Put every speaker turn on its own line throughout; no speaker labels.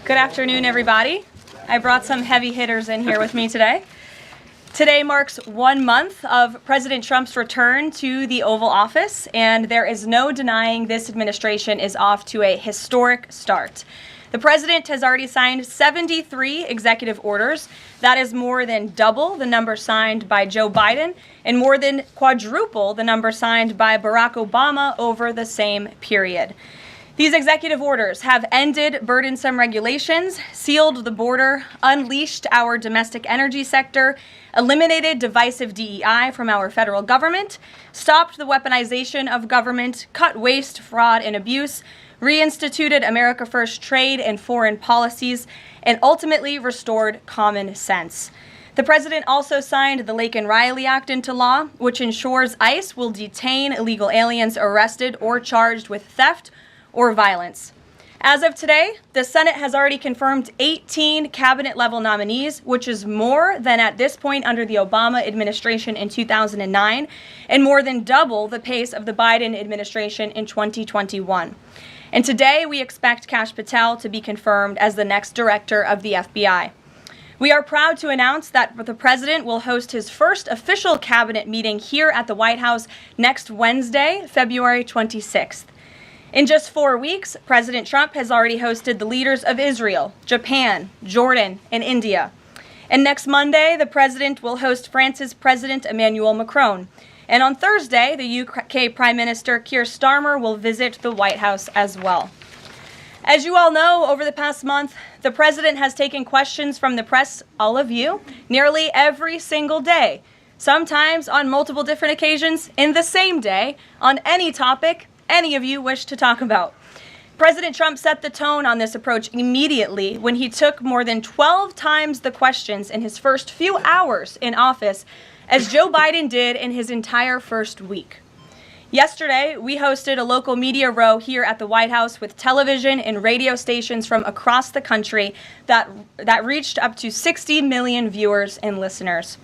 Good afternoon, everybody. I brought some heavy hitters in here with me today. Today marks 1 month of President Trump's return to the Oval Office, and there is no denying this administration is off to a historic start. The president has already signed 73 executive orders. That is more than double the number signed by Joe Biden and more than quadruple the number signed by Barack Obama over the same period. These executive orders have ended burdensome regulations, sealed the border, unleashed our domestic energy sector, eliminated divisive DEI from our federal government, stopped the weaponization of government, cut waste, fraud, and abuse, reinstituted America First trade and foreign policies, and ultimately restored common sense. The president also signed the Laken Riley Act into law, which ensures ICE will detain illegal aliens arrested or charged with theft or violence. As of today, the Senate has already confirmed 18 cabinet-level nominees, which is more than at this point under the Obama administration in 2009, and more than double the pace of the Biden administration in 2021. And today, we expect Kash Patel to be confirmed as the next director of the FBI. We are proud to announce that the president will host his first official cabinet meeting here at the White House next Wednesday, February 26th. In just 4 weeks, President Trump has already hosted the leaders of Israel, Japan, Jordan, and India. And next Monday, the president will host France's President Emmanuel Macron. And on Thursday, the UK Prime Minister Keir Starmer will visit the White House as well. As you all know, over the past month, the president has taken questions from the press, all of you, nearly every single day, sometimes on multiple different occasions in the same day, on any topic any of you wish to talk about. President Trump set the tone on this approach immediately when he took more than 12 times the questions in his first few hours in office, as Joe Biden did in his entire first week. Yesterday, we hosted a local media row here at the White House with television and radio stations from across the country that reached up to 60 million viewers and listeners.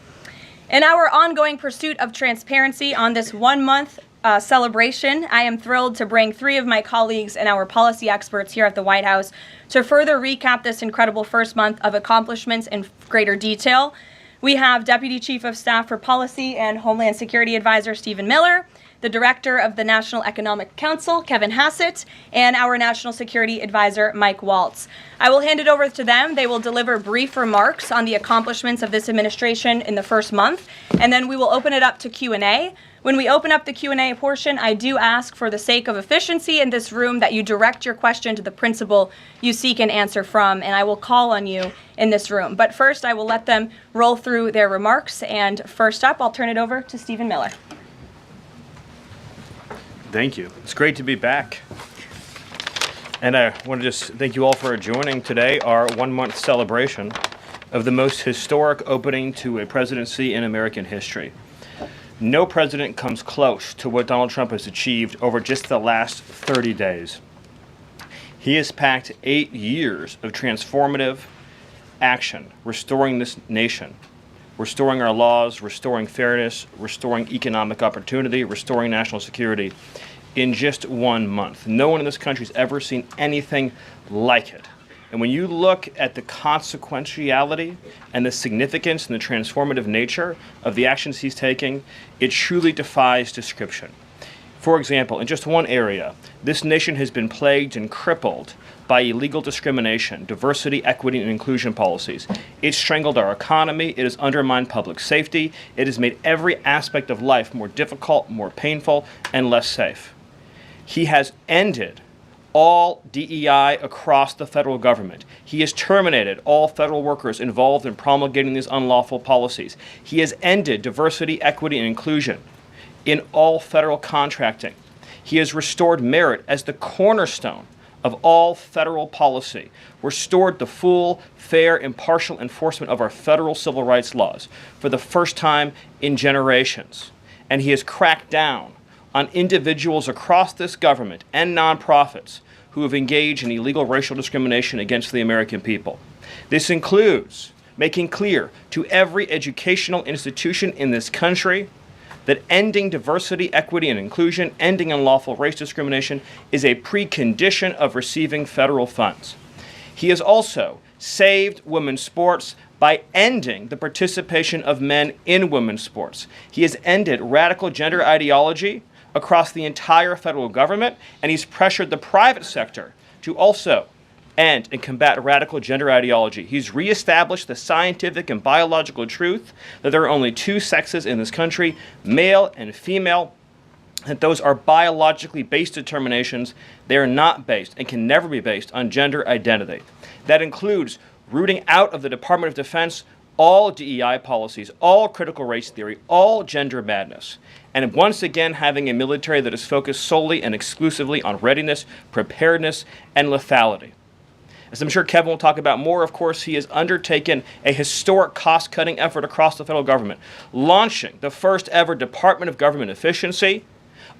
In our ongoing pursuit of transparency on this 1 month celebration, I am thrilled to bring 3 of my colleagues and our policy experts here at the White House to further recap this incredible first month of accomplishments in greater detail. We have Deputy Chief of Staff for Policy and Homeland Security Advisor Stephen Miller, the Director of the National Economic Council, Kevin Hassett, and our National Security Advisor, Mike Waltz. I will hand it over to them. They will deliver brief remarks on the accomplishments of this administration in the first month, and then we will open it up to Q&A. When we open up the Q&A portion, I do ask, for the sake of efficiency in this room, that you direct your question to the principal you seek an answer from, and I will call on you in this room. But first, I will let them roll through their remarks, and first up, I'll turn it over to Stephen Miller.
Thank you. It's great to be back. And I want to just thank you all for joining today, our 1 month celebration of the most historic opening to a presidency in American history. No president comes close to what Donald Trump has achieved over just the last 30 days. He has packed 8 years of transformative action, restoring this nation, restoring our laws, restoring fairness, restoring economic opportunity, restoring national security in just 1 month. No one in this country has ever seen anything like it. And when you look at the consequentiality and the significance and the transformative nature of the actions he's taking, it truly defies description. For example, in just one area, this nation has been plagued and crippled by illegal discrimination, diversity, equity, and inclusion policies. It's strangled our economy, it has undermined public safety, it has made every aspect of life more difficult, more painful, and less safe. He has ended all DEI across the federal government. He has terminated all federal workers involved in promulgating these unlawful policies. He has ended diversity, equity, and inclusion in all federal contracting. He has restored merit as the cornerstone of all federal policy, restored the full, fair, impartial enforcement of our federal civil rights laws for the first time in generations. And he has cracked down on individuals across this government and nonprofits who have engaged in illegal racial discrimination against the American people. This includes making clear to every educational institution in this country that ending diversity, equity, and inclusion, ending unlawful race discrimination is a precondition of receiving federal funds. He has also saved women's sports by ending the participation of men in women's sports. He has ended radical gender ideology across the entire federal government, and he's pressured the private sector to also end and combat radical gender ideology. He's reestablished the scientific and biological truth that there are only two sexes in this country, male and female, that those are biologically based determinations. They are not based and can never be based on gender identity. That includes rooting out of the Department of Defense all DEI policies, all critical race theory, all gender madness, and once again having a military that is focused solely and exclusively on readiness, preparedness, and lethality. As I'm sure Kevin will talk about more, of course, he has undertaken a historic cost-cutting effort across the federal government, launching the first ever Department of Government Efficiency,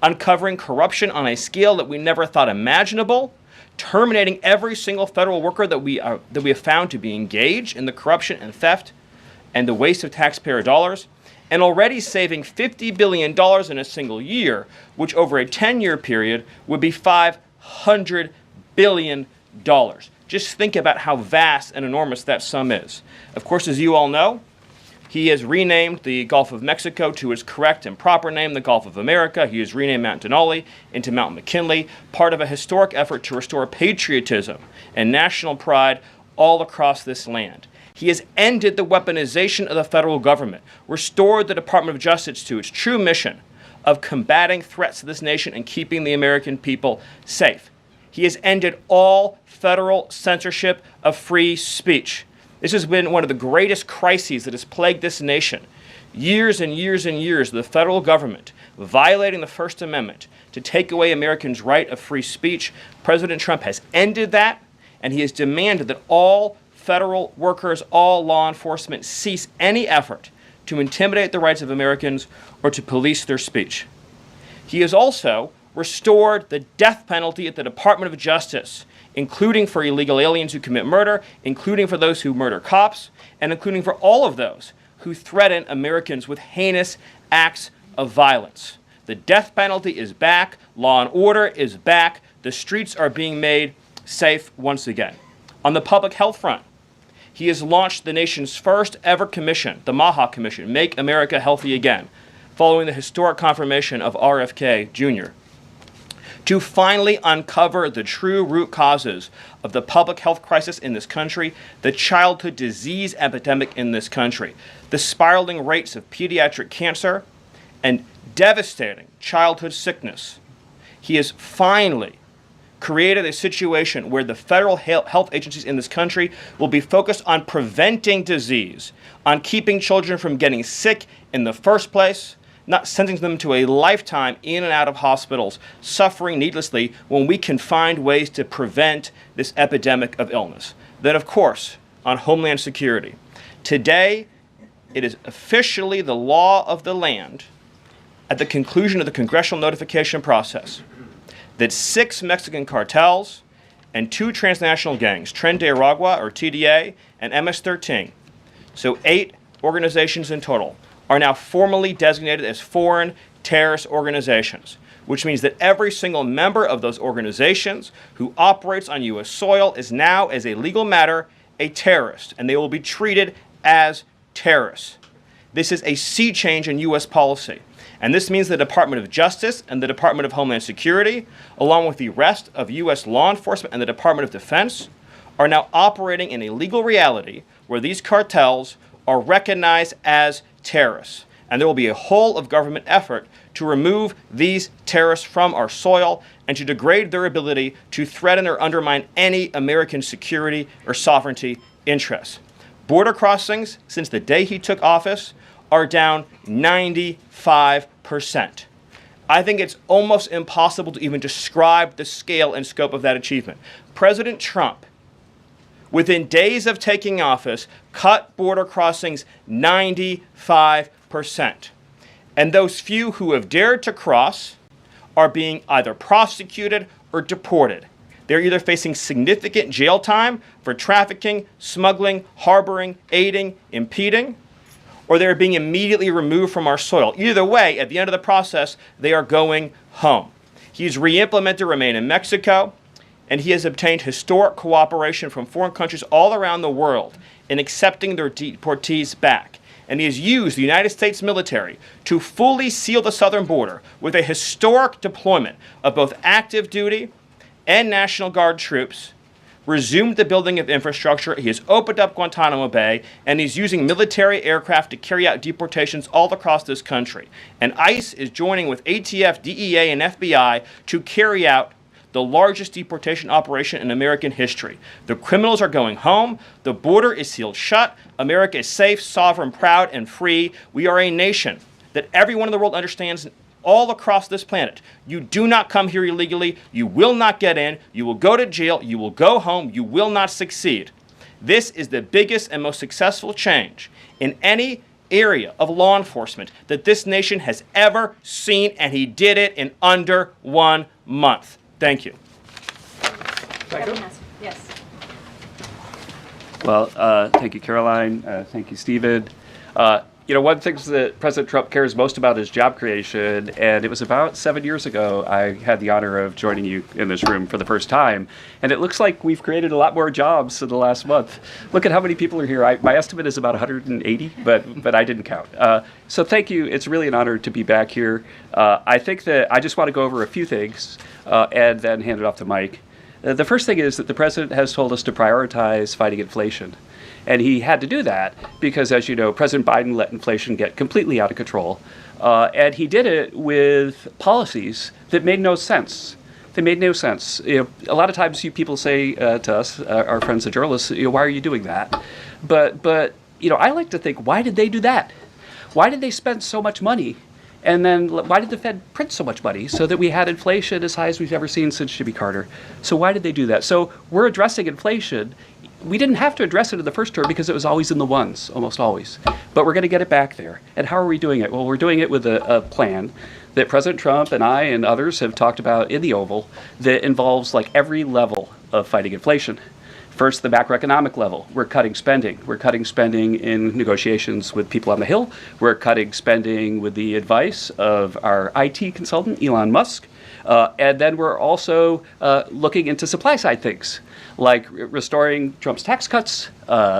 uncovering corruption on a scale that we never thought imaginable, terminating every single federal worker that we have found to be engaged in the corruption and theft and the waste of taxpayer dollars, and already saving $50 billion in a single year, which over a 10-year period would be $500 billion. Just think about how vast and enormous that sum is. Of course, as you all know, he has renamed the Gulf of Mexico to its correct and proper name, the Gulf of America. He has renamed Mount Denali into Mount McKinley, part of a historic effort to restore patriotism and national pride all across this land. He has ended the weaponization of the federal government, restored the Department of Justice to its true mission of combating threats to this nation and keeping the American people safe. He has ended all federal censorship of free speech. This has been one of the greatest crises that has plagued this nation. Years and years and years of the federal government violating the First Amendment to take away Americans' right of free speech. President Trump has ended that, and he has demanded that all federal workers, all law enforcement, cease any effort to intimidate the rights of Americans or to police their speech. He has also restored the death penalty at the Department of Justice, including for illegal aliens who commit murder, including for those who murder cops, and including for all of those who threaten Americans with heinous acts of violence. The death penalty is back. Law and order is back. The streets are being made safe once again. On the public health front, he has launched the nation's first ever commission, the MAHA Commission, Make America Healthy Again, following the historic confirmation of RFK Jr., to finally uncover the true root causes of the public health crisis in this country, the childhood disease epidemic in this country, the spiraling rates of pediatric cancer, and devastating childhood sickness. He has finally created a situation where the federal health agencies in this country will be focused on preventing disease, on keeping children from getting sick in the first place, not sending them to a lifetime in and out of hospitals, suffering needlessly, when we can find ways to prevent this epidemic of illness. Then, of course, on Homeland Security. Today, it is officially the law of the land, at the conclusion of the congressional notification process, that 6 Mexican cartels and 2 transnational gangs, Tren de Aragua, or TDA, and MS-13, so 8 organizations in total, are now formally designated as foreign terrorist organizations, which means that every single member of those organizations who operates on U.S. soil is now, as a legal matter, a terrorist, and they will be treated as terrorists. This is a sea change in U.S. policy, and this means the Department of Justice and the Department of Homeland Security, along with the rest of U.S. law enforcement and the Department of Defense, are now operating in a legal reality where these cartels are recognized as terrorists. And there will be a whole of government effort to remove these terrorists from our soil and to degrade their ability to threaten or undermine any American security or sovereignty interests. Border crossings, since the day he took office, are down 95%. I think it's almost impossible to even describe the scale and scope of that achievement. President Trump, within days of taking office, cut border crossings 95%. And those few who have dared to cross are being either prosecuted or deported. They're either facing significant jail time for trafficking, smuggling, harboring, aiding, impeding, or they're being immediately removed from our soil. Either way, at the end of the process, they are going home. He's re-implemented Remain in Mexico. and he has obtained historic cooperation from foreign countries all around the world in accepting their deportees back. And he has used the United States military to fully seal the southern border with a historic deployment of both active duty and National Guard troops, resumed the building of infrastructure, he has opened up Guantanamo Bay, and he's using military aircraft to carry out deportations all across this country. And ICE is joining with ATF, DEA, and FBI to carry out the largest deportation operation in American history. The criminals are going home. The border is sealed shut. America is safe, sovereign, proud, and free. We are a nation that everyone in the world understands all across this planet. You do not come here illegally. You will not get in. You will go to jail. You will go home. You will not succeed. This is the biggest and most successful change in any area of law enforcement that this nation has ever seen, and he did it in under 1 month. Thank you.
Yes.
Well, thank you, Caroline. Thank you, Stephen. One of the things that President Trump cares most about is job creation, and it was about 7 years ago I had the honor of joining you in this room for the first time, and it looks like we've created a lot more jobs in the last month. Look at how many people are here. My estimate is about 180, but I didn't count. So thank you. It's really an honor to be back here. I think that I just want to go over a few things and then hand it off to Mike. The first thing is that the president has told us to prioritize fighting inflation. And he had to do that because, as you know, President Biden let inflation get completely out of control. And he did it with policies that made no sense. They made no sense. A lot of times people say to us, our friends, the journalists, why are you doing that? But I like to think, why did they do that? Why did they spend so much money? And then why did the Fed print so much money so that we had inflation as high as we've ever seen since Jimmy Carter? So why did they do that? So we're addressing inflation. We didn't have to address it in the first term because it was always in the ones, almost always. But we're going to get it back there. And how are we doing it? Well, we're doing it with a plan that President Trump and I and others have talked about in the Oval that involves like every level of fighting inflation. First, the macroeconomic level. We're cutting spending. We're cutting spending in negotiations with people on the Hill. We're cutting spending with the advice of our IT consultant, Elon Musk. And then we're also looking into supply side things, like restoring Trump's tax cuts,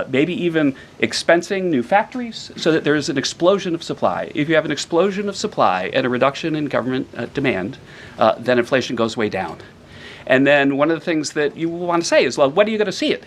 maybe even expensing new factories so that there's an explosion of supply. If you have an explosion of supply and a reduction in government demand, then inflation goes way down. And then one of the things that you want to say is, well, when are you going to see it?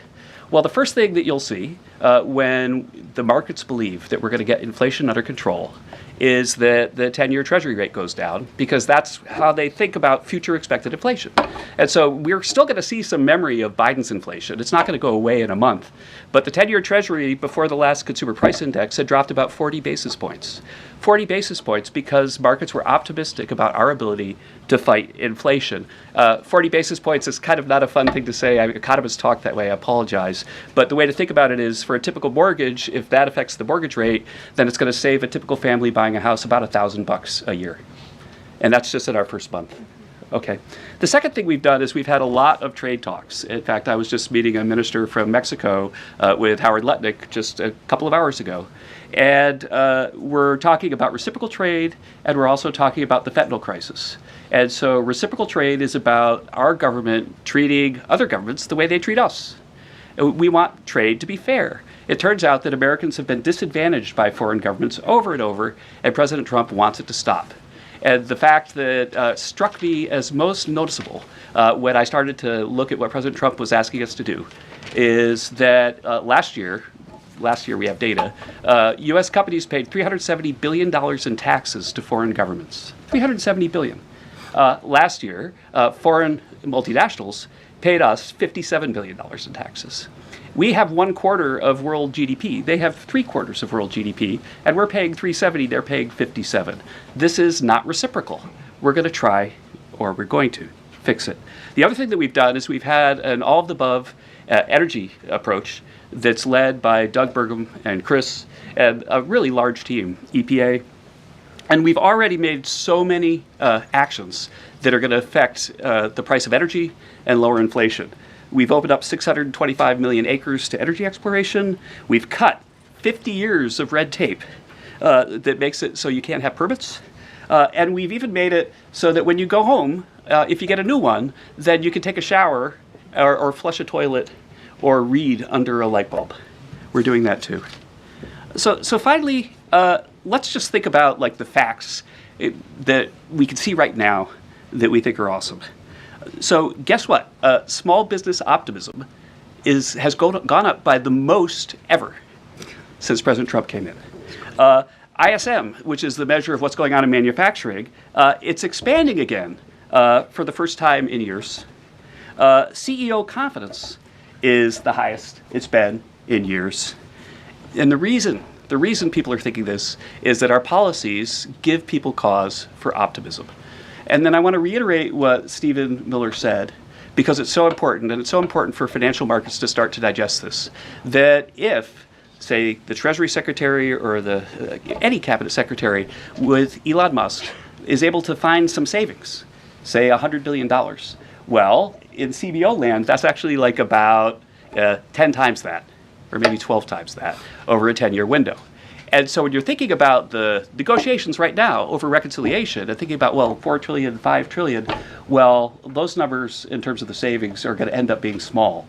Well, the first thing that you'll see when the markets believe that we're going to get inflation under control is that the 10-year Treasury rate goes down, because that's how they think about future expected inflation. And so we're still going to see some memory of Biden's inflation. It's not going to go away in a month. But the 10-year Treasury before the last consumer price index had dropped about 40 basis points. 40 basis points because markets were optimistic about our ability to fight inflation. 40 basis points is kind of not a fun thing to say. Economists talk that way. I apologize. But the way to think about it is, for a typical mortgage, if that affects the mortgage rate, then it's going to save a typical family buying a house about $1,000 a year. And that's just in our first month. Okay. The second thing we've done is we've had a lot of trade talks. In fact, I was just meeting a minister from Mexico with Howard Lutnick just a couple of hours ago. And we're talking about reciprocal trade, and we're also talking about the fentanyl crisis. And so reciprocal trade is about our government treating other governments the way they treat us. We want trade to be fair. It turns out that Americans have been disadvantaged by foreign governments over and over, and President Trump wants it to stop. And the fact that struck me as most noticeable when I started to look at what President Trump was asking us to do is that last year we have data, U.S. companies paid $370 billion in taxes to foreign governments. $370 billion. Last year, foreign multinationals paid us $57 billion in taxes. We have 1/4 of world GDP. They have 3/4 of world GDP, and we're paying 370, they're paying 57. This is not reciprocal. We're going to try, or we're going to, fix it. The other thing that we've done is we've had an all-of-the-above energy approach that's led by Doug Burgum and Chris and a really large team, EPA. And we've already made so many actions that are going to affect the price of energy and lower inflation. We've opened up 625 million acres to energy exploration. We've cut 50 years of red tape that makes it so you can't have permits. And we've even made it so that when you go home, if you get a new one, then you can take a shower or flush a toilet, or read under a light bulb. We're doing that too. So finally, let's just think about like the facts that we can see right now that we think are awesome. So guess what? Small business optimism has gone up by the most ever since President Trump came in. ISM, which is the measure of what's going on in manufacturing, it's expanding again for the first time in years. CEO confidence is the highest it's been in years. And the reason people are thinking this is that our policies give people cause for optimism. And then I want to reiterate what Stephen Miller said, because it's so important, and it's so important for financial markets to start to digest this, that if, say, the Treasury Secretary or any cabinet secretary with Elon Musk is able to find some savings, say $100 billion, well, in CBO land, that's actually like about 10 times that, or maybe 12 times that, over a 10-year window. And so when you're thinking about the negotiations right now over reconciliation and thinking about, well, 4 trillion, 5 trillion, well, those numbers in terms of the savings are going to end up being small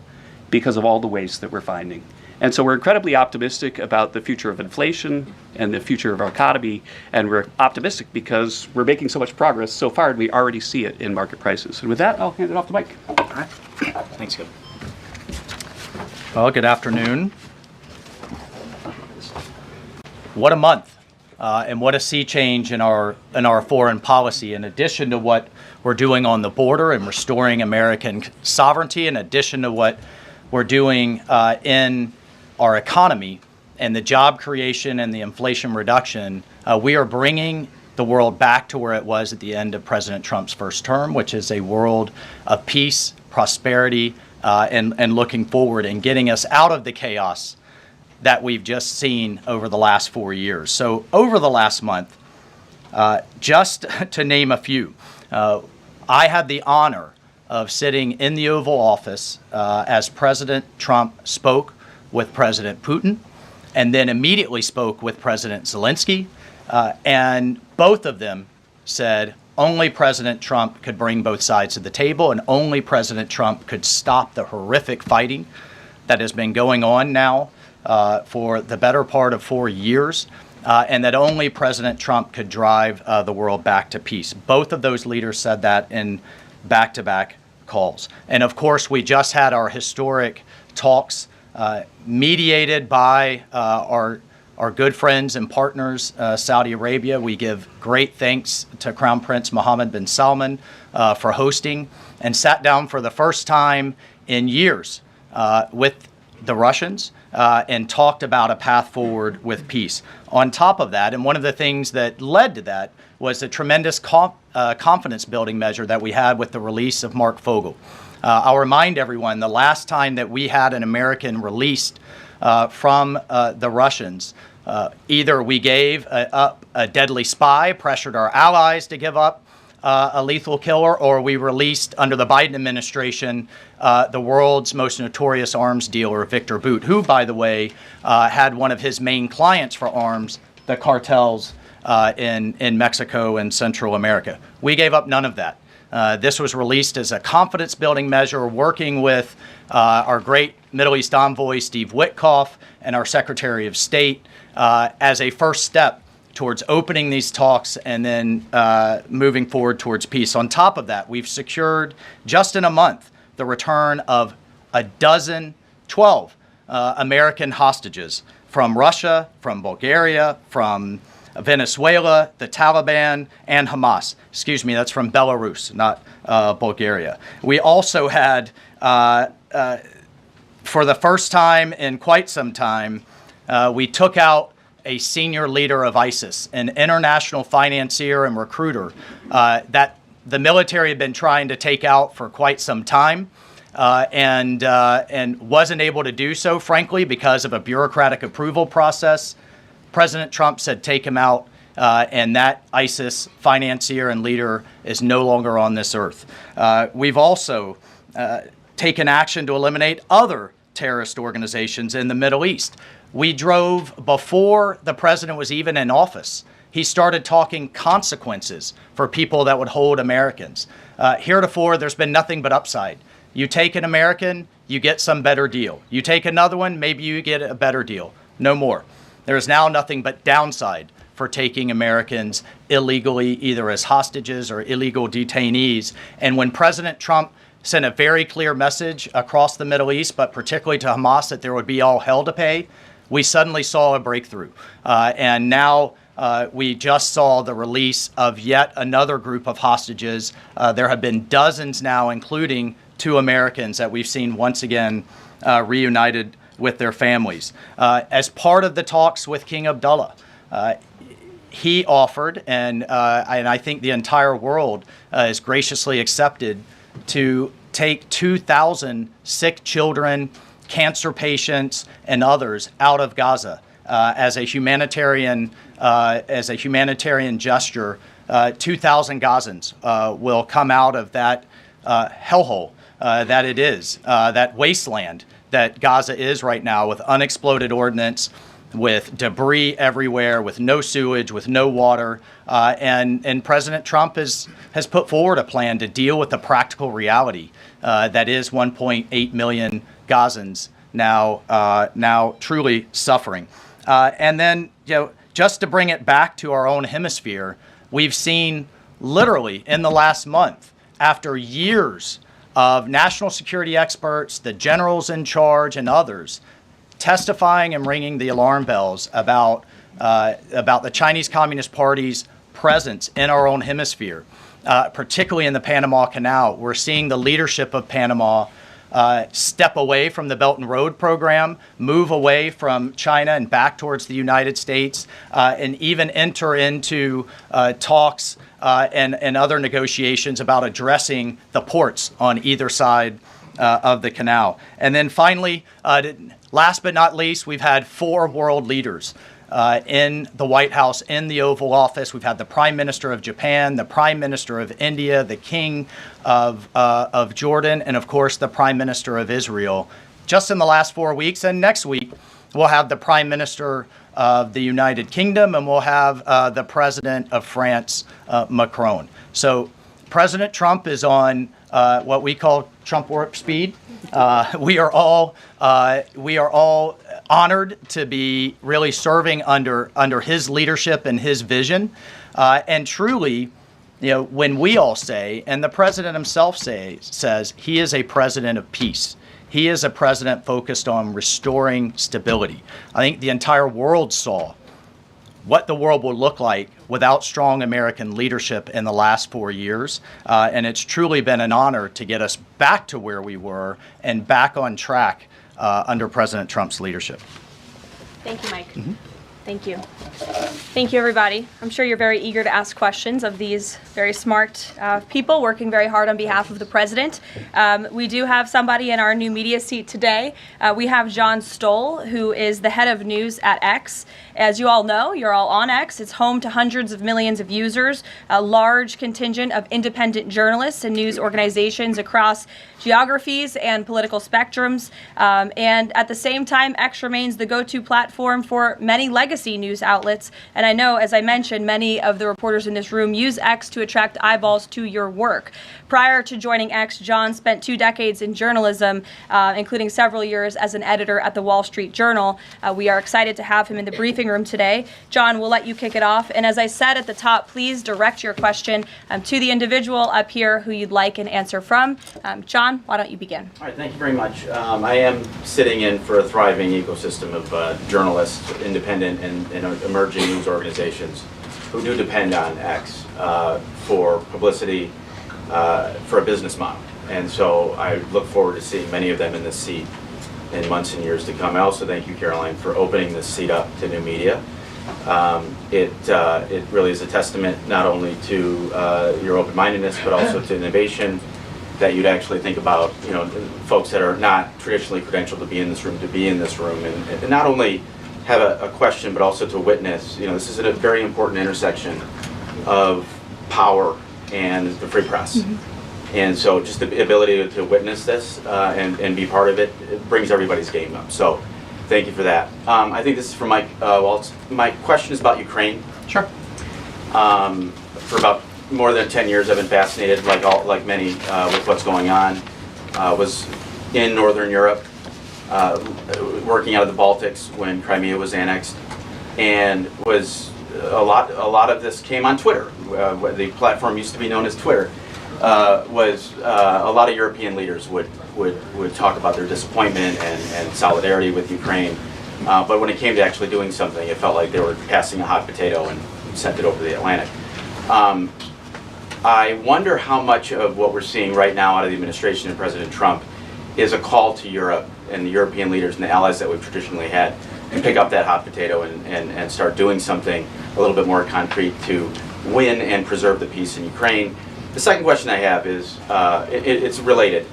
because of all the waste that we're finding. And so we're incredibly optimistic about the future of inflation and the future of our economy, and we're optimistic because we're making so much progress so far, and we already see it in market prices. And with that, I'll hand it off to Mike.
All right. Thanks, Gil. Well, good afternoon. What a month, and what a sea change in our foreign policy. In addition to what we're doing on the border and restoring American sovereignty, in addition to what we're doing in our economy and the job creation and the inflation reduction, we are bringing the world back to where it was at the end of President Trump's first term, which is a world of peace, prosperity, and looking forward and getting us out of the chaos that we've just seen over the last 4 years. So over the last month, just to name a few, I had the honor of sitting in the Oval Office as President Trump spoke with President Putin, and then immediately spoke with President Zelensky, and both of them said only President Trump could bring both sides to the table, and only President Trump could stop the horrific fighting that has been going on now for the better part of 4 years, and that only President Trump could drive the world back to peace. Both of those leaders said that in back-to-back calls. And of course, we just had our historic talks mediated by our good friends and partners, Saudi Arabia. We give great thanks to Crown Prince Mohammed bin Salman for hosting, and sat down for the first time in years with the Russians and talked about a path forward with peace. On top of that, and one of the things that led to that was the tremendous confidence building measure that we had with the release of Mark Fogel. I'll remind everyone, the last time that we had an American released from the Russians, either we gave up a deadly spy, pressured our allies to give up a lethal killer, or we released, under the Biden administration, the world's most notorious arms dealer, Victor Bout, who, by the way, had one of his main clients for arms, the cartels in Mexico and Central America. We gave up none of that. This was released as a confidence-building measure, working with our great Middle East envoy, Steve Witkoff, and our Secretary of State as a first step towards opening these talks and then moving forward towards peace. On top of that, we've secured, just in a month, the return of 12 American hostages from Russia, from Bulgaria, from Venezuela, the Taliban, and Hamas. Excuse me, that's from Belarus, not Bulgaria. We also had, for the first time in quite some time, we took out a senior leader of ISIS, an international financier and recruiter that the military had been trying to take out for quite some time, and wasn't able to do so, frankly, because of a bureaucratic approval process. President Trump said, take him out, and that ISIS financier and leader is no longer on this earth. We've also taken action to eliminate other terrorist organizations in the Middle East. We drove, before the president was even in office, he started talking consequences for people that would hold Americans. Heretofore, there's been nothing but upside. You take an American, you get some better deal. You take another one, maybe you get a better deal. No more. There is now nothing but downside for taking Americans illegally, either as hostages or illegal detainees. And when President Trump sent a very clear message across the Middle East, but particularly to Hamas, that there would be all hell to pay, we suddenly saw a breakthrough. And now we just saw the release of yet another group of hostages. There have been dozens now, including 2 Americans that we've seen once again reunited with their families. As part of the talks with King Abdullah, he offered, and I think the entire world is graciously accepted, to take 2,000 sick children, cancer patients, and others out of Gaza as a humanitarian gesture. 2,000 Gazans will come out of that hellhole that it is, that wasteland that Gaza is right now, with unexploded ordnance, with debris everywhere, with no sewage, with no water. And President Trump has put forward a plan to deal with the practical reality that is 1.8 million Gazans now truly suffering. And then, just to bring it back to our own hemisphere, we've seen literally in the last month, after years of national security experts, the generals in charge, and others testifying and ringing the alarm bells about the Chinese Communist Party's presence in our own hemisphere, particularly in the Panama Canal. We're seeing the leadership of Panama step away from the Belt and Road program, move away from China and back towards the United States, and even enter into talks and other negotiations about addressing the ports on either side of the canal. And then finally, last but not least, we've had 4 world leaders in the White House, in the Oval Office. We've had the Prime Minister of Japan, the Prime Minister of India, the King of Jordan, and of course the Prime Minister of Israel, just in the last 4 weeks. And next week, we'll have the Prime Minister of the United Kingdom, and we'll have the President of France, Macron. So President Trump is on what we call Trump warp speed. We are all honored to be really serving under his leadership and his vision. And truly, when we all say, and the president himself says, he is a president of peace. He is a president focused on restoring stability. I think the entire world saw what the world will look like without strong American leadership in the last 4 years. And it's truly been an honor to get us back to where we were and back on track under President Trump's leadership.
Thank you, Mike. Mm-hmm. Thank you. Thank you, everybody. I'm sure you're very eager to ask questions of these very smart people working very hard on behalf of the president. We do have somebody in our new media seat today. We have John Stoll, who is the head of news at X. As you all know, you're all on X. It's home to hundreds of millions of users, a large contingent of independent journalists and news organizations across geographies and political spectrums. And at the same time, X remains the go-to platform for many legacy news outlets. And I know, as I mentioned, many of the reporters in this room use X to attract eyeballs to your work. Prior to joining X, John spent 2 decades in journalism, including several years as an editor at the Wall Street Journal. We are excited to have him in the briefing room today. John, we'll let you kick it off. And as I said at the top, please direct your question to the individual up here who you'd like an answer from. John, why don't you begin?
All right, thank you very much. I am sitting in for a thriving ecosystem of journalists, independent and emerging news organizations who do depend on X for publicity, for a business model. And so I look forward to seeing many of them in this seat in months and years to come. I also thank you, Karoline, for opening this seat up to new media. It really is a testament not only to your open-mindedness, but also to innovation, that you'd actually think about, folks that are not traditionally credentialed to be in this room, and not only have a question, but also to witness. This is a very important intersection of power and the free press. Mm-hmm. And so just the ability to witness this and be part of it, it brings everybody's game up. So thank you for that. I think this is for Mike Waltz. My question is about Ukraine.
Sure.
For about more than 10 years, I've been fascinated, like many, with what's going on. was in Northern Europe, working out of the Baltics when Crimea was annexed, and was a lot of this came on Twitter. The platform used to be known as Twitter. Was a lot of European leaders would talk about their disappointment and solidarity with Ukraine, but when it came to actually doing something, it felt like they were passing a hot potato and sent it over the Atlantic. I wonder how much of what we're seeing right now out of the administration and President Trump is a call to Europe and the European leaders and the allies that we've traditionally had to pick up that hot potato and start doing something a little bit more concrete to win and preserve the peace in Ukraine. The second question I have is, it's related,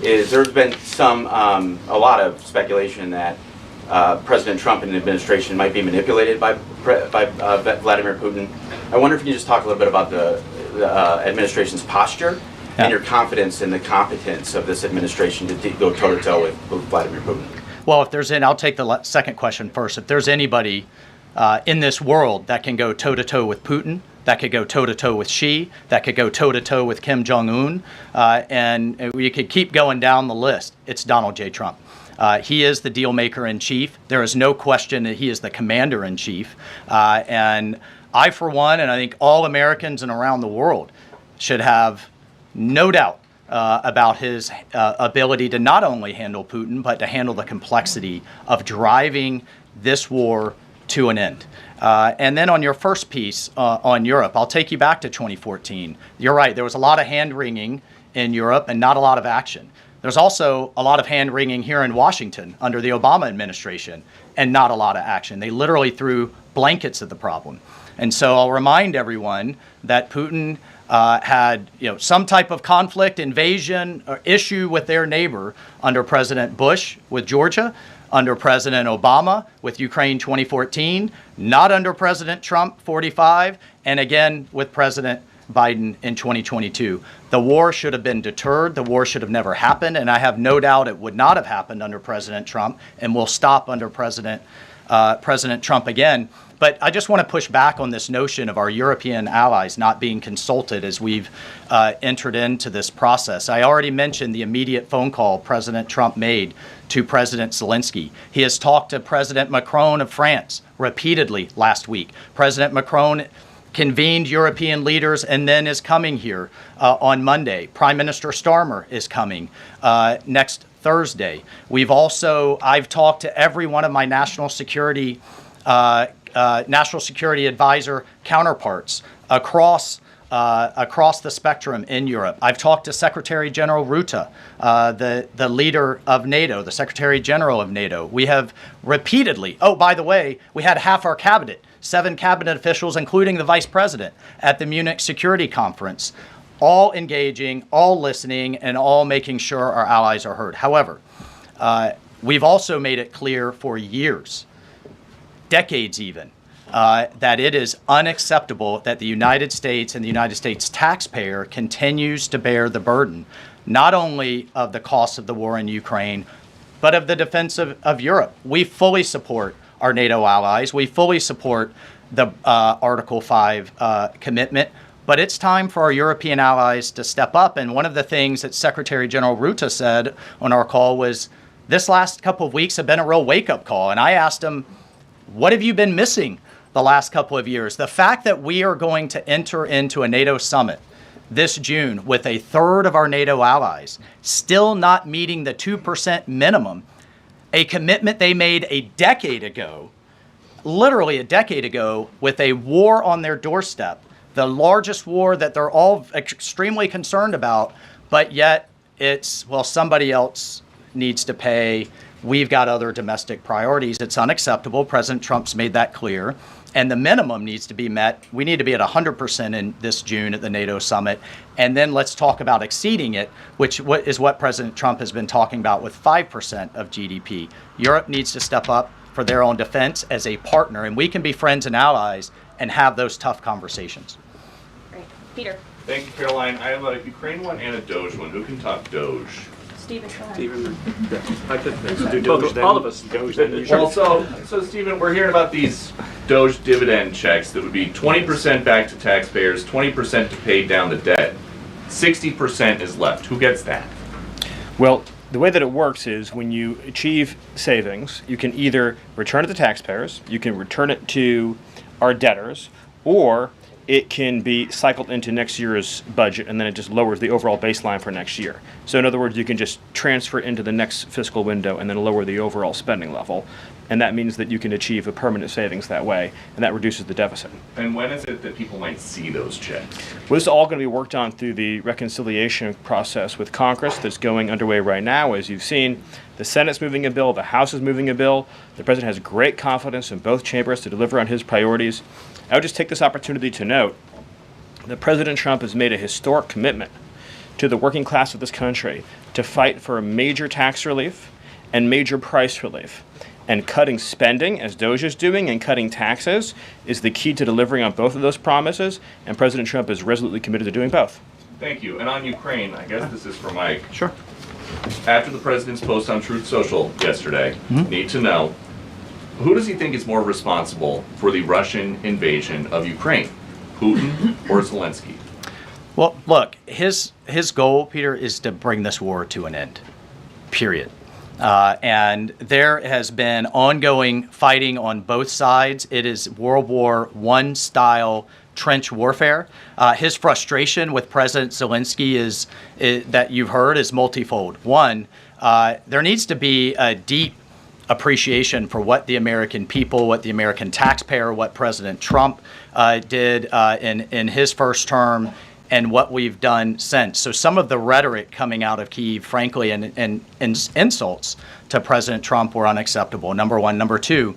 is there's been a lot of speculation that President Trump and the administration might be manipulated by Vladimir Putin. I wonder if you can just talk a little bit about the administration's posture and your confidence in the competence of this administration to go toe-to-toe with Vladimir Putin.
Well, I'll take the second question first. If there's anybody in this world that can go toe-to-toe with Putin, that could go toe-to-toe with Xi, that could go toe-to-toe with Kim Jong-un, and we could keep going down the list, it's Donald J. Trump. He is the deal maker in chief. There is no question that he is the commander in chief. And I, for one, and I think all Americans and around the world should have no doubt about his ability to not only handle Putin, but to handle the complexity of driving this war to an end. And then on your first piece on Europe, I'll take you back to 2014. You're right, there was a lot of hand-wringing in Europe and not a lot of action. There's also a lot of hand-wringing here in Washington under the Obama administration and not a lot of action. They literally threw blankets at the problem. And so I'll remind everyone that Putin had some type of conflict, invasion, or issue with their neighbor under President Bush with Georgia, under President Obama with Ukraine 2014, not under President Trump 45, and again with President Biden in 2022. The war should have been deterred. The war should have never happened, and I have no doubt it would not have happened under President Trump and will stop under President Trump again. But I just want to push back on this notion of our European allies not being consulted as we've entered into this process. I already mentioned the immediate phone call President Trump made to President Zelensky. He has talked to President Macron of France repeatedly last week. President Macron convened European leaders and then is coming here on Monday. Prime Minister Starmer is coming next Thursday. I've talked to every one of my national security advisor counterparts across the spectrum in Europe. I've talked to Secretary General Rutte, the leader of NATO, the Secretary General of NATO. We have repeatedly, by the way, we had half our cabinet, 7 cabinet officials, including the vice president, at the Munich Security Conference, all engaging, all listening, and all making sure our allies are heard. However, we've also made it clear for years, decades even, that it is unacceptable that the United States and the United States taxpayer continues to bear the burden, not only of the cost of the war in Ukraine, but of the defense of Europe. We fully support our NATO allies. We fully support the Article 5 commitment, but it's time for our European allies to step up. And one of the things that Secretary General Rutte said on our call was, this last couple of weeks have been a real wake-up call. And I asked him, what have you been missing the last couple of years? The fact that we are going to enter into a NATO summit this June with a third of our NATO allies still not meeting the 2% minimum, a commitment they made a decade ago, literally a decade ago, with a war on their doorstep, the largest war that they're all extremely concerned about, but yet it's, well, somebody else needs to pay. We've got other domestic priorities. It's unacceptable. President Trump's made that clear. And the minimum needs to be met. We need to be at 100% in this June at the NATO summit. And then let's talk about exceeding it, which is what President Trump has been talking about with 5% of GDP. Europe needs to step up for their own defense as a partner, and we can be friends and allies and have those tough conversations.
Great. Peter.
Thank you, Caroline. I have a Ukraine one and a Doge one. Who can talk Doge?
Stephen.
I could
do Doge then.
all of us.
Well, so Stephen, we're hearing about these Doge dividend checks that would be 20% back to taxpayers, 20% to pay down the debt. 60% is left. Who gets that?
Well, the way that it works is when you achieve savings, you can either return it to taxpayers, you can return it to our debtors, or it can be cycled into next year's budget, and then it just lowers the overall baseline for next year. So in other words, you can just transfer it into the next fiscal window and then lower the overall spending level. And that means that you can achieve a permanent savings that way, and that reduces the deficit.
And when is it that people might see those checks?
Well, this is all going to be worked on through the reconciliation process with Congress that's going underway right now. As you've seen, the Senate's moving a bill, the House is moving a bill. The President has great confidence in both chambers to deliver on his priorities. I would just take this opportunity to note that President Trump has made a historic commitment to the working class of this country to fight for major tax relief and major price relief. And cutting spending, as DOJ is doing, and cutting taxes is the key to delivering on both of those promises, and President Trump is resolutely committed to doing both.
Thank you. And on Ukraine, I guess this is for Mike.
Sure.
After the president's post on Truth Social yesterday, need to know, who does he think is more responsible for the Russian invasion of Ukraine, Putin or Zelensky?
Well, look, his goal, Peter, is to bring this war to an end, period. And there has been ongoing fighting on both sides. It is World War I style trench warfare. His frustration with President Zelensky is that you've heard is multifold. One, there needs to be a deep appreciation for what the American people, what the American taxpayer, what President Trump did in his first term, and what we've done since. So some of the rhetoric coming out of Kyiv, frankly, and insults to President Trump were unacceptable, number one. Number two,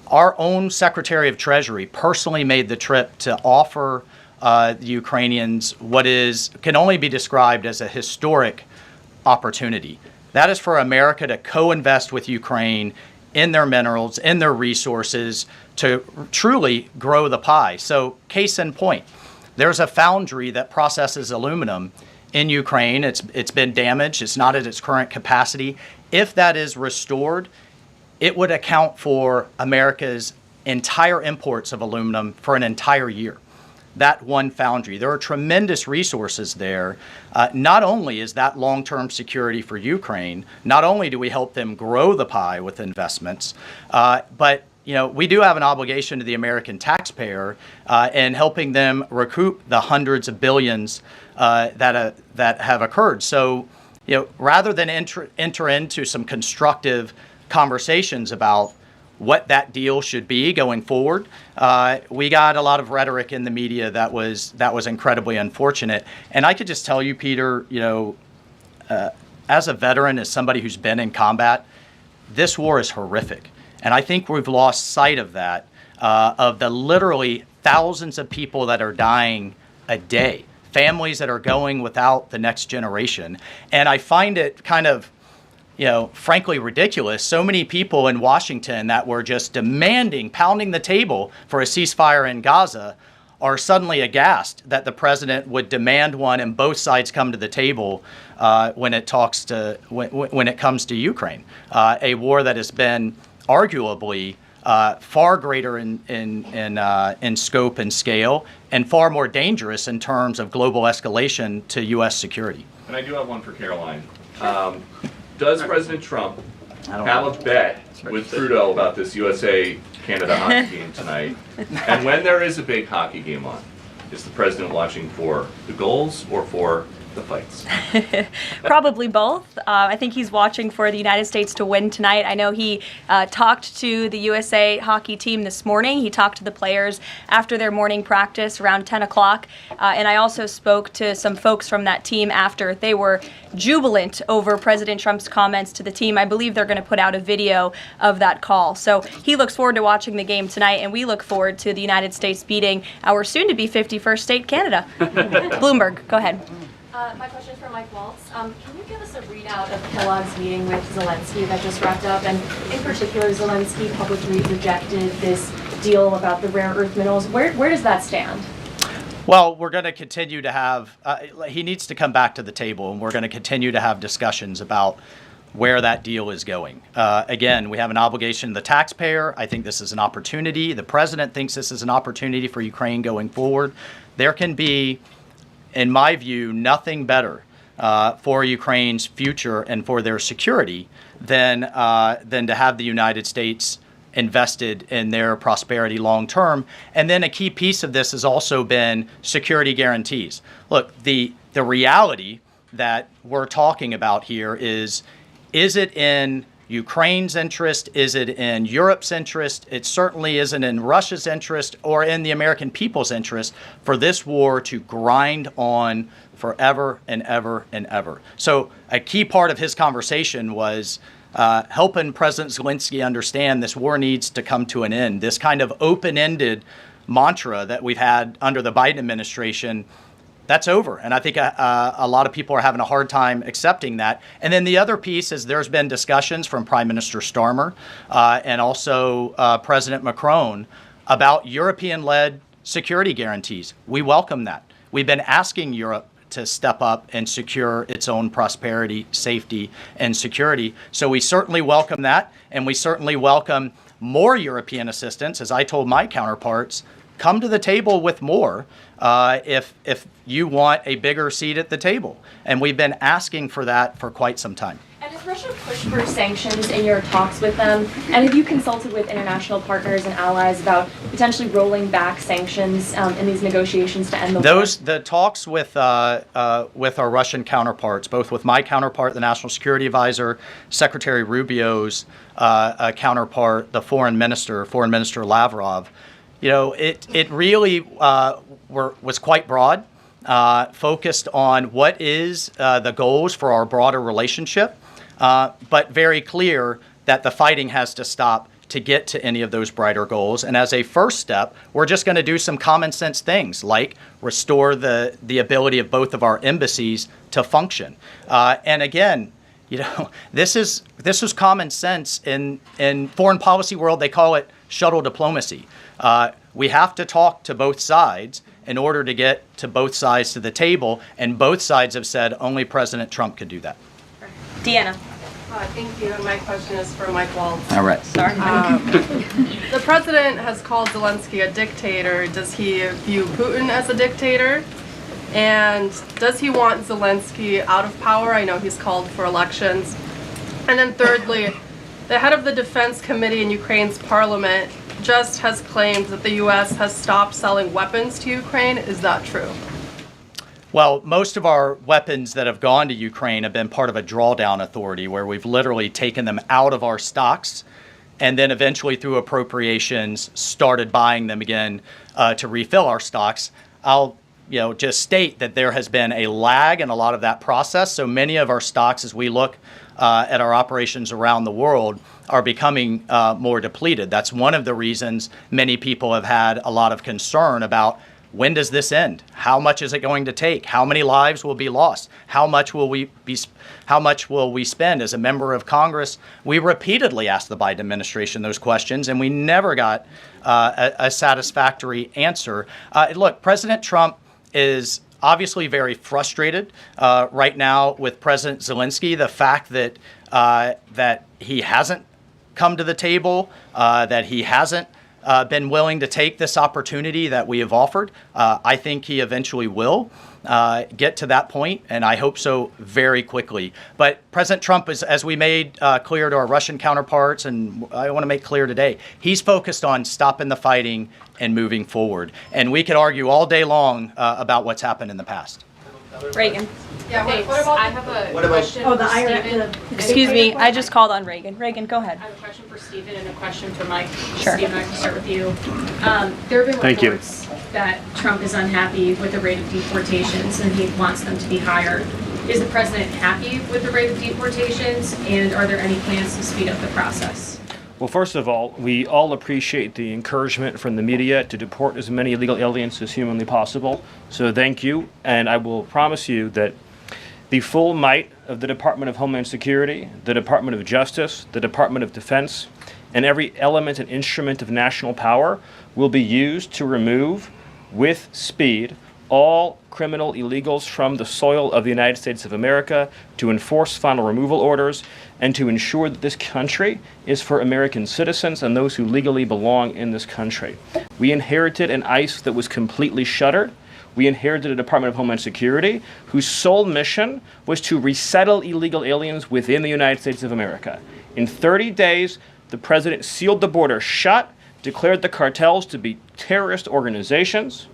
our own Secretary of Treasury personally made the trip to offer the Ukrainians what can only be described as a historic opportunity. That is for America to co-invest with Ukraine in their minerals, in their resources, to truly grow the pie. So case in point, there's a foundry that processes aluminum in Ukraine. It's been damaged. It's not at its current capacity. If that is restored, it would account for America's entire imports of aluminum for an entire year. That one foundry. There are tremendous resources there. Not only is that long-term security for Ukraine, not only do we help them grow the pie with investments, but we do have an obligation to the American taxpayer in helping them recoup the hundreds of billions that have occurred. So, rather than enter into some constructive conversations about what that deal should be going forward, we got a lot of rhetoric in the media that was incredibly unfortunate. And I could just tell you, Peter, as a veteran, as somebody who's been in combat, this war is horrific. And I think we've lost sight of that, of the literally thousands of people that are dying a day, families that are going without the next generation. And I find it kind of, frankly ridiculous. So many people in Washington that were just pounding the table for a ceasefire in Gaza are suddenly aghast that the president would demand one and both sides come to the table when it comes to Ukraine, a war that has been arguably far greater in scope and scale, and far more dangerous in terms of global escalation to U.S. security.
And I do have one for Karoline. Does President Trump have a bet with Trudeau about this USA-Canada hockey game tonight? And when there is a big hockey game on, is the president watching for the goals or for the fights?
Probably both. I think he's watching for the United States to win tonight. I know he talked to the USA hockey team this morning. He talked to the players after their morning practice around 10 o'clock. And I also spoke to some folks from that team after. They were jubilant over President Trump's comments to the team. I believe they're going to put out a video of that call. So he looks forward to watching the game tonight, and we look forward to the United States beating our soon-to-be 51st state, Canada. Bloomberg, go ahead.
My question is for Mike Waltz. Can you give us a readout of Kellogg's meeting with Zelensky that just wrapped up? And in particular, Zelensky publicly rejected this deal about the rare earth minerals. Where does that stand?
Well, we're going to continue to have, he needs to come back to the table, and we're going to continue to have discussions about where that deal is going. Again, we have an obligation to the taxpayer. I think this is an opportunity. The president thinks this is an opportunity for Ukraine going forward. There can be, in my view, nothing better for Ukraine's future and for their security than to have the United States invested in their prosperity long term. And then a key piece of this has also been security guarantees. Look, the reality that we're talking about here is it in Ukraine's interest? Is it in Europe's interest? It certainly isn't in Russia's interest or in the American people's interest for this war to grind on forever and ever and ever. So a key part of his conversation was helping President Zelensky understand this war needs to come to an end. This kind of open-ended mantra that we've had under the Biden administration, that's over. And I think a lot of people are having a hard time accepting that. And then the other piece is there's been discussions from Prime Minister Starmer and also President Macron about European-led security guarantees. We welcome that. We've been asking Europe to step up and secure its own prosperity, safety, and security. So we certainly welcome that, and we certainly welcome more European assistance. As I told my counterparts, come to the table with more if you want a bigger seat at the table. And we've been asking for that for quite some time.
And has Russia pushed for sanctions in your talks with them? And have you consulted with international partners and allies about potentially rolling back sanctions in these negotiations to end the war?
The talks with our Russian counterparts, both with my counterpart, the National Security Advisor, Secretary Rubio's counterpart, the Foreign Minister Lavrov, it really was quite broad, focused on what is the goals for our broader relationship, but very clear that the fighting has to stop to get to any of those brighter goals. And as a first step, we're just going to do some common sense things like restore the ability of both of our embassies to function. And again, this is common sense in foreign policy world. They call it shuttle diplomacy. We have to talk to both sides in order to get to both sides to the table, and both sides have said only President Trump could do that.
Deanna.
Thank you. And my question is for Mike Waltz.
All right.
Sorry.
The president has called Zelensky a dictator. Does he view Putin as a dictator? And does he want Zelensky out of power? I know he's called for elections. And then thirdly, the head of the Defense Committee in Ukraine's parliament just has claimed that the U.S. has stopped selling weapons to Ukraine. Is that true?
Well, most of our weapons that have gone to Ukraine have been part of a drawdown authority where we've literally taken them out of our stocks and then eventually through appropriations started buying them again to refill our stocks. I'll just state that there has been a lag in a lot of that process. So many of our stocks, as we look at our operations around the world, are becoming more depleted. That's one of the reasons many people have had a lot of concern about when does this end? How much is it going to take? How many lives will be lost? How much will we spend? As a member of Congress, we repeatedly asked the Biden administration those questions, and we never got a satisfactory answer. Look, President Trump is obviously very frustrated right now with President Zelensky. The fact that he hasn't come to the table, that he hasn't been willing to take this opportunity that we have offered. I think he eventually will get to that point, and I hope so very quickly. But President Trump, as we made clear to our Russian counterparts, and I want to make clear today, he's focused on stopping the fighting and moving forward. And we could argue all day long about what's happened in the past.
Reagan.
Yeah,
Thanks.
what about
I have a question for Stephen.
Excuse me, I just called on Reagan. Reagan, go ahead.
I have a question for Stephen and a question for Mike.
Sure.
Stephen, I can start with you. There have been
Thank you.
reports that Trump is unhappy with the rate of deportations and he wants them to be higher. Is the president happy with the rate of deportations, and are there any plans to speed up the process?
Well, first of all, we all appreciate the encouragement from the media to deport as many illegal aliens as humanly possible. So thank you, and I will promise you that the full might of the Department of Homeland Security, the Department of Justice, the Department of Defense, and every element and instrument of national power will be used to remove, with speed, all criminal illegals from the soil of the United States of America, to enforce final removal orders, and to ensure that this country is for American citizens and those who legally belong in this country. We inherited an ICE that was completely shuttered. we inherited a Department of Homeland Security whose sole mission was to resettle illegal aliens within the United States of America. In 30 days, the president sealed the border shut, declared the cartels to be terrorist organizations,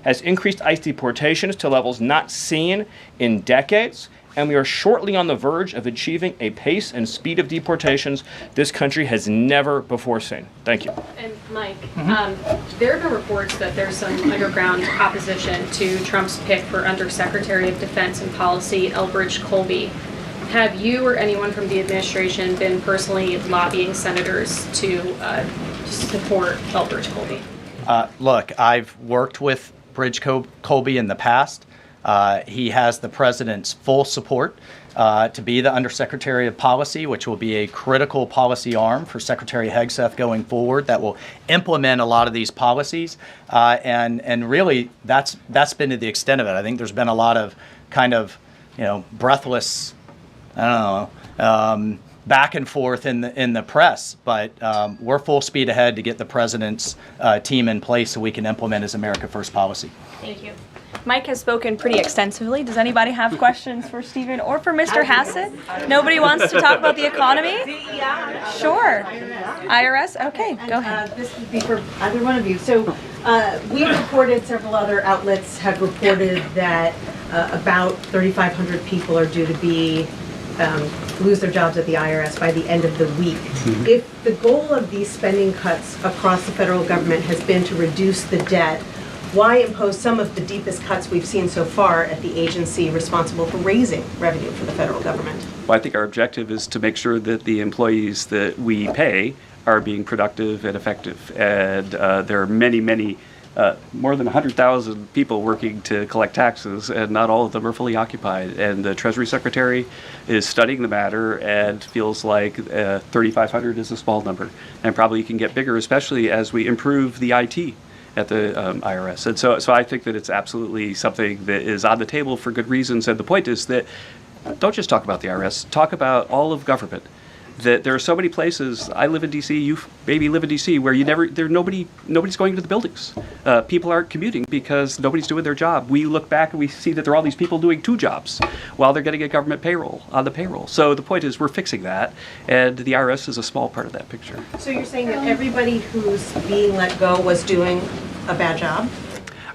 has increased ICE deportations to levels not seen in decades, and we are shortly on the verge of achieving a pace and speed of deportations this country has never before seen. Thank you.
And Mike, there have been reports that there's some underground opposition to Trump's pick for Undersecretary of Defense and Policy, Elbridge Colby. Have you or anyone from the administration been personally lobbying senators to support Elbridge Colby?
Look, I've worked with Bridge Colby in the past. He has the president's full support to be the Undersecretary of Policy, which will be a critical policy arm for Secretary Hegseth going forward that will implement a lot of these policies. And really, that's been to the extent of it. I think there's been a lot of kind of, breathless, back and forth in the press, but we're full speed ahead to get the president's team in place so we can implement his America First policy.
Thank you. Mike has spoken pretty extensively. Does anybody have questions for Stephen or for Mr. Hassett? Nobody wants to talk about the economy? Sure. IRS? Okay, go ahead.
This would be for either one of you. So we reported, several other outlets have reported that about 3,500 people are due to be lose their jobs at the IRS by the end of the week. If the goal of these spending cuts across the federal government has been to reduce the debt, why impose some of the deepest cuts we've seen so far at the agency responsible for raising revenue for the federal government?
Well, I think our objective is to make sure that the employees that we pay are being productive and effective. And there are many, more than 100,000 people working to collect taxes, and not all of them are fully occupied. And the Treasury Secretary is studying the matter and feels like 3,500 is a small number, and probably can get bigger, especially as we improve the IT at the IRS. And so I think that it's absolutely something that is on the table for good reasons. And the point is that don't just talk about the IRS, talk about all of government. That there are so many places. I live in D.C. You maybe live in D.C. where nobody's going to the buildings. People aren't commuting because nobody's doing their job. We look back and we see that there are all these people doing two jobs while they're getting a government payroll on the payroll. So the point is we're fixing that, and the IRS is a small part of that picture.
So you're saying that everybody who's being let go was doing a bad job?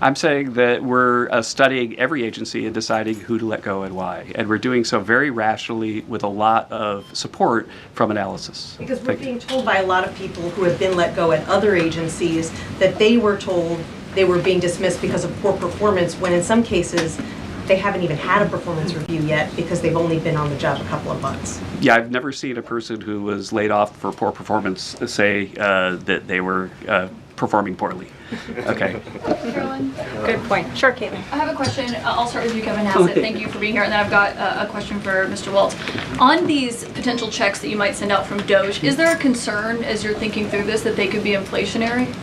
I'm saying that we're studying every agency and deciding who to let go and why. And we're doing so very rationally with a lot of support from analysis.
Because we're being told by a lot of people who have been let go at other agencies that they were told they were being dismissed because of poor performance, when in some cases they haven't even had a performance review yet because they've only been on the job a couple of months.
Yeah, I've never seen a person who was laid off for poor performance say that they were performing poorly. Okay.
Caroline?
Good point. Sure, Caitlin.
I have a question. I'll start with you, Kevin Hassett. Thank you for being here. And then I've got a question for Mr. Waltz. On these potential checks that you might send out from DOJ, is there a concern as you're thinking through this that they could be inflationary?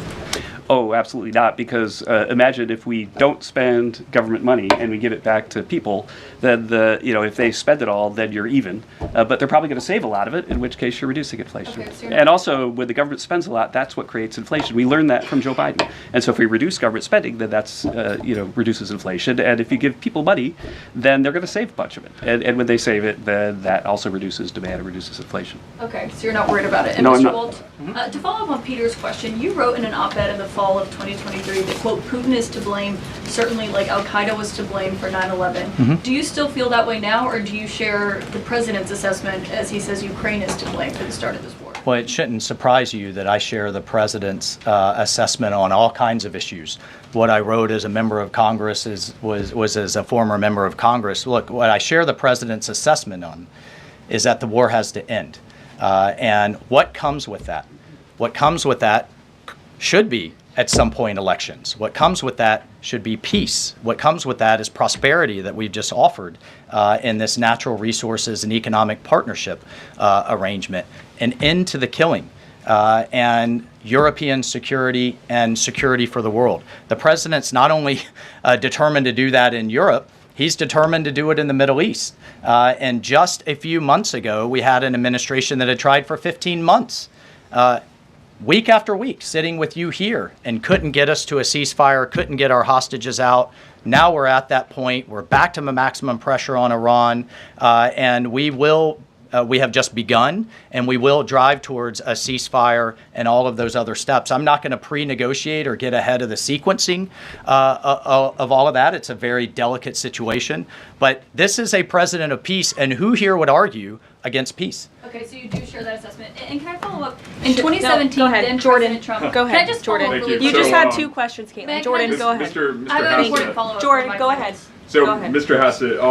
Oh, absolutely not, because imagine if we don't spend government money and we give it back to people, then if they spend it all, then you're even. But they're probably going to save a lot of it, in which case you're reducing inflation. Okay, so and also, when the government spends a lot, that's what creates inflation. We learned that from Joe Biden. And so if we reduce government spending, then that's, reduces inflation. And if you give people money, then they're going to save a bunch of it. And when they save it, then that also reduces demand and reduces inflation.
Okay, so you're not worried about it. And
no,
Mr. Waltz, to follow up on Peter's question, you wrote in an op-ed in the fall of 2023 that, quote, Putin is to blame, certainly like Al-Qaeda was to blame for 9/11. Do you still feel that way now, or do you share the president's assessment as he says Ukraine is to blame for the start of this war?
Well, it shouldn't surprise you that I share the president's assessment on all kinds of issues. What I wrote as a member of Congress was as a former member of Congress. Look, what I share the president's assessment on is that the war has to end. And what comes with that? What comes with that should be, at some point, elections. What comes with that should be peace. What comes with that is prosperity that we've just offered in this natural resources and economic partnership arrangement. An end to the killing and European security and security for the world. The president's not only determined to do that in Europe, he's determined to do it in the Middle East. And just a few months ago, we had an administration that had tried for 15 months. week after week sitting with you here and couldn't get us to a ceasefire, couldn't get our hostages out. Now we're at that point. We're back to maximum pressure on Iran, and we have just begun, and we will drive towards a ceasefire and all of those other steps. I'm not going to pre-negotiate or get ahead of the sequencing of all of that. It's a very delicate situation, but this is a president of peace, and who here would argue against peace?
Okay, so you do share that assessment. And can I follow up? In 2017,
go ahead,
then
Jordan.
President Trump.
Go ahead,
Can I just follow
Jordan.
up really
You
quick?
just had 2 questions,
May I-
Caitlin.
can I
Jordan,
just-
go ahead.
I have an
Hassett.
important follow-up.
Jordan,
for
go
my
ahead.
friends.
So,
Go ahead.
Mr. Hassett,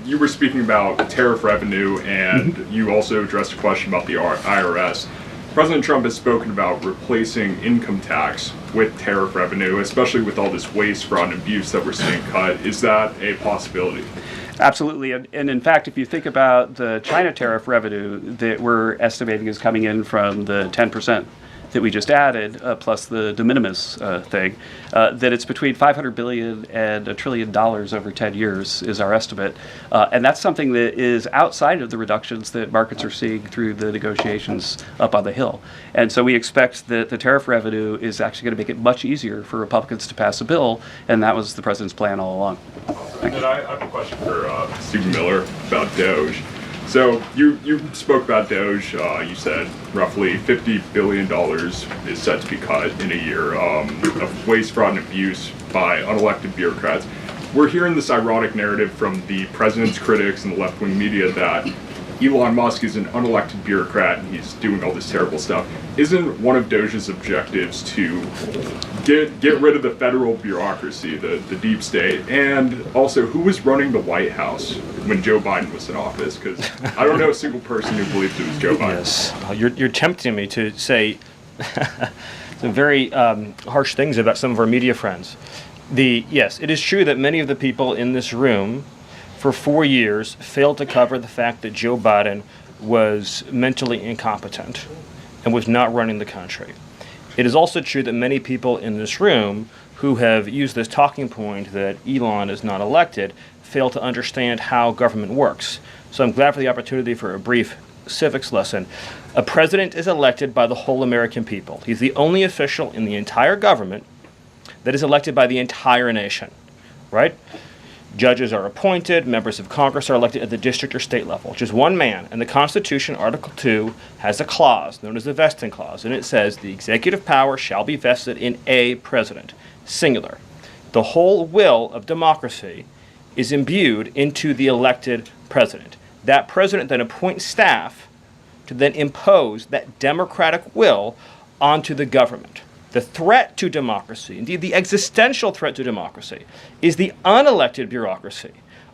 you were speaking about tariff revenue, and you also addressed a question about the IRS. President Trump has spoken about replacing income tax with tariff revenue, especially with all this waste, fraud, and abuse that we're seeing cut. Is that a possibility?
Absolutely. And in fact, if you think about the China tariff revenue that we're estimating is coming in from the 10% that we just added, plus the de minimis thing, that it's between $500 billion and $1 trillion over 10 years is our estimate. And that's something that is outside of the reductions that markets are seeing through the negotiations up on the Hill. And so we expect that the tariff revenue is actually going to make it much easier for Republicans to pass a bill, and that was the president's plan all along.
And then I have a question for Stephen Miller about Doge. So you spoke about Doge. You said roughly $50 billion is set to be cut in a year of waste, fraud, and abuse by unelected bureaucrats. We're hearing this ironic narrative from the president's critics and the left-wing media that Elon Musk is an unelected bureaucrat and he's doing all this terrible stuff. Isn't one of Doge's objectives to get rid of the federal bureaucracy, the deep state, and also who was running the White House when Joe Biden was in office? Because I don't know a single person who believes it was Joe Biden.
Yes, you're tempting me to say some very harsh things about some of our media friends. Yes, it is true that many of the people in this room for 4 years failed to cover the fact that Joe Biden was mentally incompetent and was not running the country. It is also true that many people in this room who have used this talking point that Elon is not elected fail to understand how government works. So I'm glad for the opportunity for a brief civics lesson. A president is elected by the whole American people. He's the only official in the entire government that is elected by the entire nation, right? Judges are appointed, members of Congress are elected at the district or state level, just one man. And the Constitution, Article 2, has a clause known as the vesting clause, and it says the executive power shall be vested in a president, singular. The whole will of democracy is imbued into the elected president. That president then appoints staff to then impose that democratic will onto the government. The threat to democracy, indeed the existential threat to democracy, is the unelected bureaucracy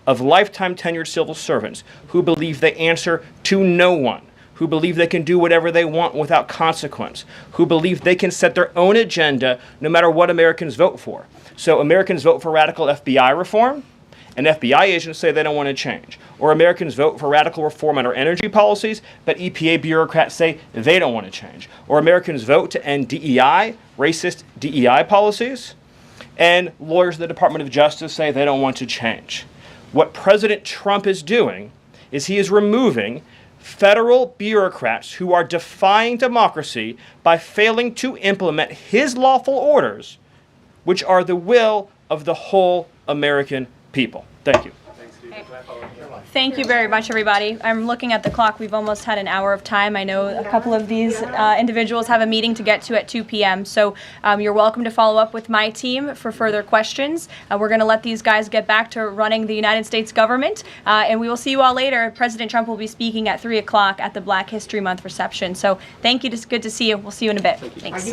of lifetime tenured civil servants who believe they answer to no one, who believe they can do whatever they want without consequence, who believe they can set their own agenda no matter what Americans vote for. So Americans vote for radical FBI reform, and FBI agents say they don't want to change. Or Americans vote for radical reform on our energy policies, but EPA bureaucrats say they don't want to change. Or Americans vote to end DEI, racist DEI policies, and lawyers at the Department of Justice say they don't want to change. What President Trump is doing is he is removing federal bureaucrats who are defying democracy by failing to implement his lawful orders, which are the will of the whole American people. Thank you.
Thank you very much, everybody. I'm looking at the clock. We've almost had an hour of time. I know a couple of these individuals have a meeting to get to at 2 p.m., so you're welcome to follow up with my team for further questions. We're going to let these guys get back to running the United States government, and we will see you all later. President Trump will be speaking at 3 o'clock at the Black History Month reception. So thank you. It's good to see you. We'll see you in a bit. Thanks.